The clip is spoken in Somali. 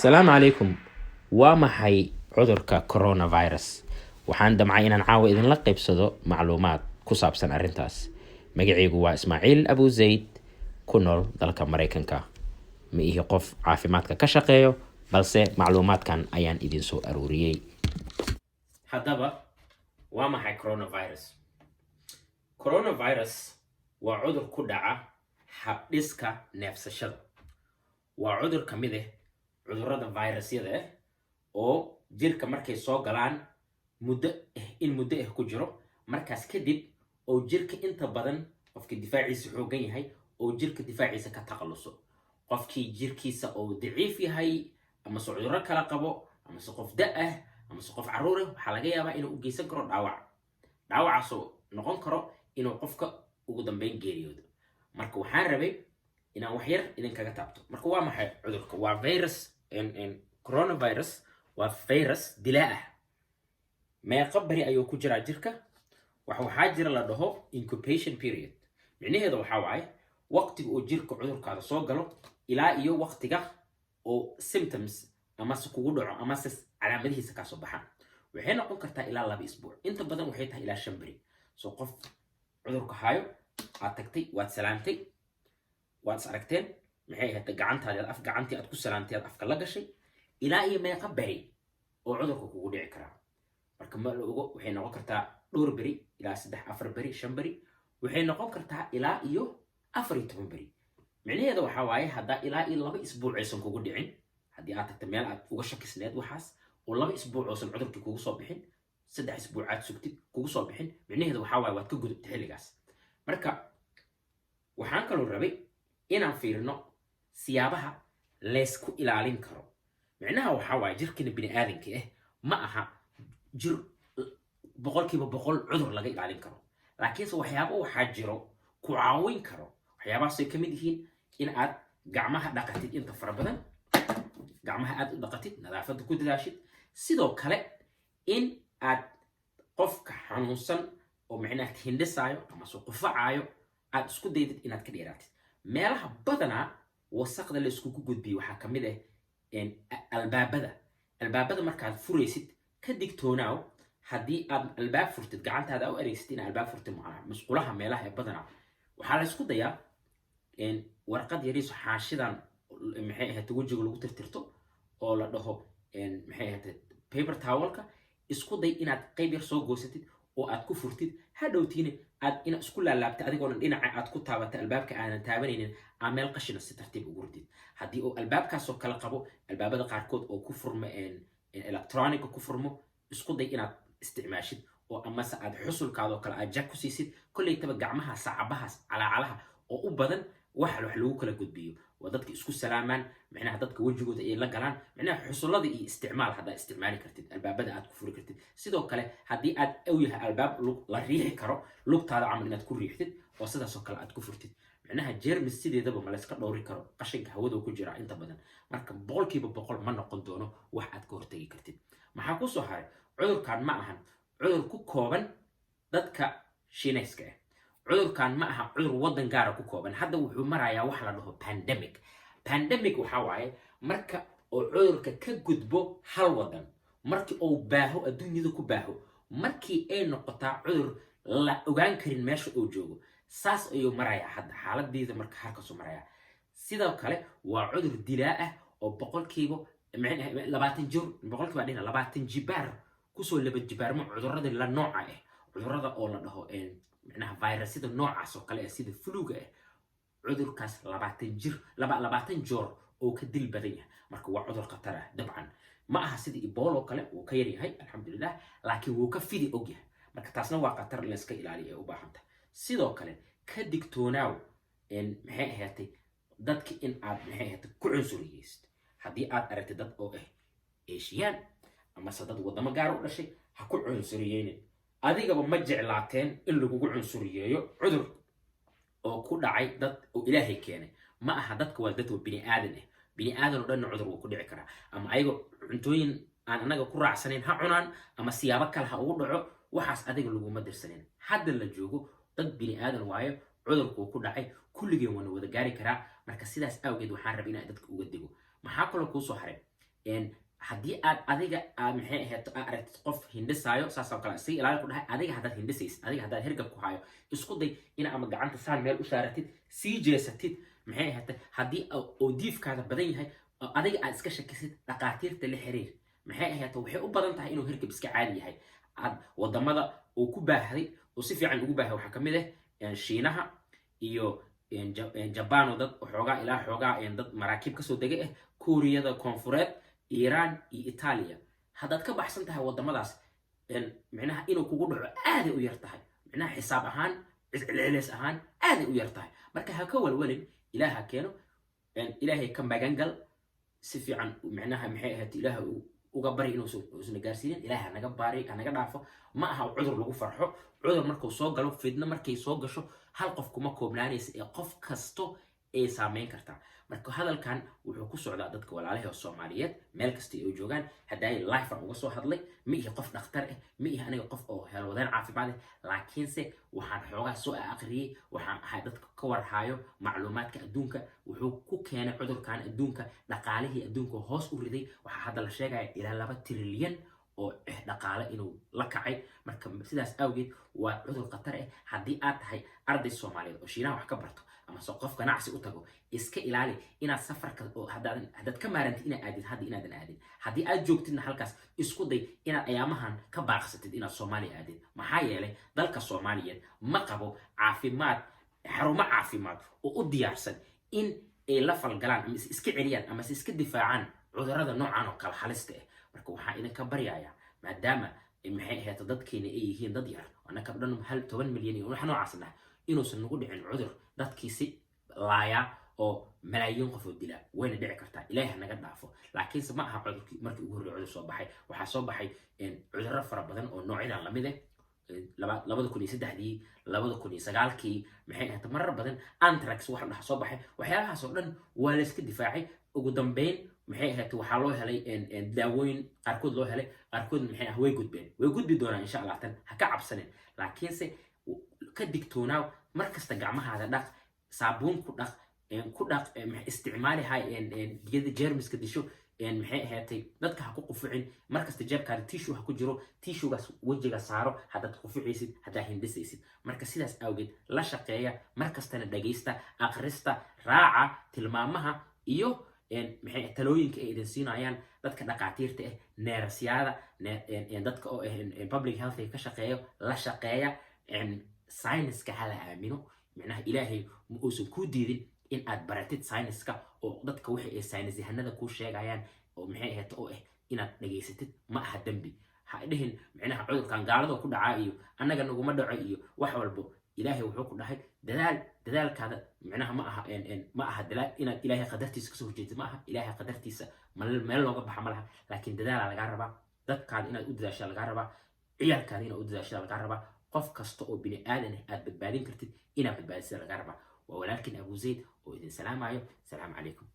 asalaamu calaykum. Waa maxay cudurka coronavirus? Waxaan damcay inaan caawa idinla qaybsado macluumaad ku saabsan arrintaas. Magacaygu waa Ismaaciil Abu Zayd, ku nool dalka Maraykanka. Ma ihi qof caafimaadka ka shaqeeyo, balse macluumaadkan ayaan idin soo aruuriyey. Haddaba, waa maxay coronavirus? Coronavirus waa cudur ku dhaca habdhiska neefsashada. Waa cudur ka mid ah cudurrada virusyada ah oo jirka markay soo galaan muddo ku jiro, markaas kadib oo jirka inta badan qofka difaaciisa xoogan yahay oo jirka difaaciisa ka takhaluso. Qofkii jirkiisa oo daciif yahay ama se cudurro kala qabo ama se qof da' ah ama se qof carruur ah, waxaa laga yaabaa inuu u geysan karo dhaawacaasoo noqon karo inuu qofka ugu dambeyn geeriyoodo. Marka waxaan rabay inaan wax yar idinkaga taabto. Marka waa maxay cudurka? Waa virus. Coronavirus waa virus dilaa ah. Meeqa bari ayuu ku jiraa jirka? waxaa jira la dhaho incubation period. Micnaheedu waxaa waaye waqtiga oo jirka cudurkaada soo galo ilaa iyo waqtiga oo symptoms ama se kugu dhaco ama se calaamadihiisa ka soo baxaan. Waxay noqon kartaa ilaa 2 isbuuc. Inta badan waxay tahay ilaa 5 bari. So qof cudurka hayo aad tagtay, waad salaantay, waad is aragteen, maxay ahayd gacantii aad ku salaantay aad afka la gashay, ilaa iyo meeqa bari oo cudurka kugu dhici karaa. Marka ma la ogo, waxay noqon kartaa 2 bari ilaa 3 4 bari 5 bari, waxay noqon kartaa ilaa iyo 14 bari. micnaheedu waxaa waaye haddaa ilaa iyo 2 isbuuc aysan kugu dhicin, haddii aad tagta meel aad uga shakisneed waxaas oo 2 isbuuc oosan cudurkii kugu soo bixin, 3 isbuuc aad sugtid kugu soo bixin, micnaheedu waxaa waaye waad ka gudubtay xilligaas. Marka waxaan kaloo rabay inaan fiirino siyaabaha laysku ilaalin karo. micnaha waxaa waaye jirkina bini'aadanka ah ma aha jir 100% cudur laga ilaalin karo, laakiinse waxyaabo waxaa jiro ku caawin karo. waxyaabahaasay ka mid yihiin in aad gacmaha dhaqatid inta fara badan, gacmaha aad u dhaqatid, nadaafadda ku dadaashid. sidoo kale in aad qofka xanuunsan oo micnaha hindhisaayo ama soo qufacaayo aad isku daydid inaad ka dheeraatid. meelaha badanaa wasaqda la iskugu gudbiyo waxaa ka mid ah albaabada markaad furaysid ka digtoonaaw. haddii aad albaab furtid gacantaada u ereysid inaad albaab furtid macnaha musqulaha meelaha ee badanaa waxaa la isku dayaa warqad yariiso xaashidan maxay ahayd wejiga lagu tirtirto oo la dhaho maxay ahayd paper towelka. isku day inaad qayb yar soo goosatid oo aad ku furtid, hadhowtiina aad ina isku laalaabtay adigoo dhinaca aad ku taabatay albaabka aanan taabanaynin aa meel qashina si tartiib ugu ridid. haddii uu albaabkaasoo kala qabo albaabada qaarkood oo ku furmo electronic ku furmo, isku day inaad isticmaashid oo amase aad xusulkaadoo kale aad jag ku siisid. kollaytaba gacmaha sacabahaas calaacalaha oo u badan wax lagu kala gudbiyo waa dadka isku salaamaan, micnaha dadka wejigooda ay la galaan. micnaha xusullada iyo isticmaal haddaa isticmaali kartid, albaabada aad ku furi kartid. sidoo kale haddii aad yahay albaab la riixi karo, lugtaada camal inaad ku riixdid oo sidaasoo kale aad ku furtid. micnaha jeermis sideedaba ma layska dhowri karo, qashinka hawada ku jira inta badan. marka 100% ma noqon doono wax aad ka hortagi kartid. maxaa ku soo haray? cudurkan ma ahan cudur ku kooban dadka shiinayska ah. cudurkan ma aha cudur waddan gaara ku kooban. hadda wuxuu marayaa wax la dhaho pandemic waxaa waaye marka oo cudurka ka gudbo hal waddan, markii uu baaho adduunyada ku baaho, markii ay noqotaa cudur la ogaan karin meesha uu joogo. saas ayuu marayaa hadda xaaladiisa marka halkaasuu marayaa. sidoo kale waa cudur dilaa ah oo 20 jibaar kusoo laba jibaarmo cudurrada la nooca ah, cudurrada oo la dhaho micnaha virusyada noocaas oo kale ah sida fluga ah. cudurkaas 20 joor oo ka dil badan yahay. marka waa cudur khatar ah. dabcan ma aha sida ebola oo kale uu ka yar yahay alxamdulilah, laakiin wuu ka fidi og yahay. marka taasna waa khatar la iska ilaaliyo ee u baahan tahay. sidoo kale ka digtoonaaw maxay ahaatay dadka in aad maxay ahaatay ku cunsuriyeysid. haddii aad aragtid dad oo ah eeshiyaan ama se dad wadamo gaar u dhashay, ha ku cunsuriyeynin. adigaba ma jeclaateen in lagugu cunsuriyeeyo cudur oo ku dhacay dad oo ilaahay keenay. ma aha dadka waa dad bini'aadan ah. bini'aadan oo dhan cudur wuu ku dhici karaa, ama ayagoo cuntooyin aan anaga ku raacsanayn ha cunaan, ama siyaabo kale ha ugu dhaco. waxaas adiga laguma dirsanin. hadda la joogo dad bini'aadan waayo, cudurkuu ku dhacay, kulligeen waana wada gaari karaa. marka sidaas awgeed waxaan rabay inaan dadka uga digo. maxaa kaloo kuu soo haray? haddii aad adiga maxay ahayd aragtid qof hindhisaayo saas oo kale si ilaali ku dhahay adiga haddaad hindhisaysid adiga haddaad hergab ku hayo isku day ina ama gacanta saan meel u saaratid sii jeesatid maxay ahayd haddii oo diifkaada badan yahay adiga aad iska shakisid dhaqaatiirta la xiriir maxay ahayd waxay u badan tahay inuu hergab iska caadi yahay wadamada uu ku baahday oo si fiican ugu baahay waxaa ka mid ah shiinaha iyo jabaan oo dad xoogaa ilaa xoogaa dad maraakiib kasoo degay ah kuuriyada koonfureed iiraan iyo itaaliya haddaad ka baxsan tahay wadamadaas micnaha inuu kugu dhaco aaday u yar tahay micnaha xisaab ahaan celcelis ahaan aaday u yar tahay marka ha ka walwalin ilaaha keeno ilaahay ka magangal si fiican micnaha maxay ahayd ilaaha uga bari inuusan gaarsiinin ilaaha naga baari naga dhaafo ma aha cudur lagu farxo cudur markuu soo galo fidna markay soo gasho hal qof kuma koobnaanaysa ee qof kasto ay saameyn kartaa marka hadalkan wuxuu ku socdaa dadka walaalaha oo Soomaaliyeed meel kasta ay joogaan haday life aan uga soo hadlay ma ihi qof dhakhtar ah ma ihi aniga qof oo heelwadaan caafimaad laakiinse waxaan xoogaa soo aqriyay waxaan ahay dadka ka warhayo macluumaadka adduunka wuxuu ku keenay cudurkan adduunka dhaqaalihii adduunka hoos u riday waxa hadda la sheegay ilaa 2 trilyan oo dhaqaale inuu la kacay marka sidaas awgeed waa cudur khatar ah haddii aad tahay arday Soomaaliyeed oo Shiinaha wax ka barto ama soo qof ganacsi u tago iska ilaali inaad safarka oo haddaad ka maarantid inaad aadid hadda inaadan aadin haddii aad joogtidna halkaas isku day inaad ayaamahan ka baaqsatid inaad Soomaaliya aadid maxaa yeelay dalka Soomaaliyeed ma qabo caafimaad xarumo caafimaad oo u diyaarsan in ay la falgalaan ama iska celiyaan ama iska difaacaan cudurrada noocan oo kala halista ah marka waxaa idinka baryayaa maadaama maxay ahayd dadkeena ay yihiin dad yar anaka dhan 10 milyan iyo wax noocaasna inuusan nagu dhicin cudur dadkiisi laaya oo malaayiin qof oo dila wayna dhici kartaa ilaahay naga dhaafo laakiin ma aha cudurkii markii ugu horreeyay cudur soo baxay waxa soo baxay cudurro fara badan oo noocyadan la mid ah 2003 2009 maxay ahayd marar badan anthrax waxa dhax soo baxay waxyaabahaas oo dhan waa la iska difaacay ugu dambeyn maxay ahayd waxa loo helay daawooyin qaarkood loo helay qaarkood maxay ah way gudbi doonaan insha Allah tan ha ka cabsanin laakiinse ka digtoonaaw markasta gacmahaada dhaq saabuun ku dhaq isticmaali hay digada jeermiska disho maxay ahaatay dadka ha ku qufucin markasta jeebkaada tissue ha ku jiro tissuegaas wajiga saaro haddaad qufucaysid haddaad hindhisaysid marka sidaas awgeed la shaqeeya markastana dhagaysta akhrista raaca tilmaamaha iyo maxay talooyinka ay idin siinayaan dadka dhaqaatiirta ah neerasyada dadka oo public health ka shaqeeyo la shaqeeya science-ka hala aamino micnaha ilaahay ma uusan ku diidin in aad baratid science-ka oo dadka wixii ay science yahanada ku sheegayaan oo maxay ahayd oo inaad dhageysatid ma aha dambi ha dhihin micnaha cudurkan gaalada ku dhacaa iyo annaga naguma dhaco iyo wax walbo ilaahay wuxuu ku dhahay dadaalkaada micnaha ma aha dalaal inaad ilaahay qadartiisa kasoo horjeedid ma aha ilaahay qadartiisa meel looga baxa ma laha laakiin dadaala lagaa rabaa dadkaada inaad u dadaashaa lagaa rabaa ciyaalkaada inaad u dadaashaa lagaa rabaa qof kasta oo bini aadan ah aad badbaadin kartid inaad badbaadisada lagaa rabaa waa walaalkiin Abu Zayd oo idin salaamayo salaam calaykum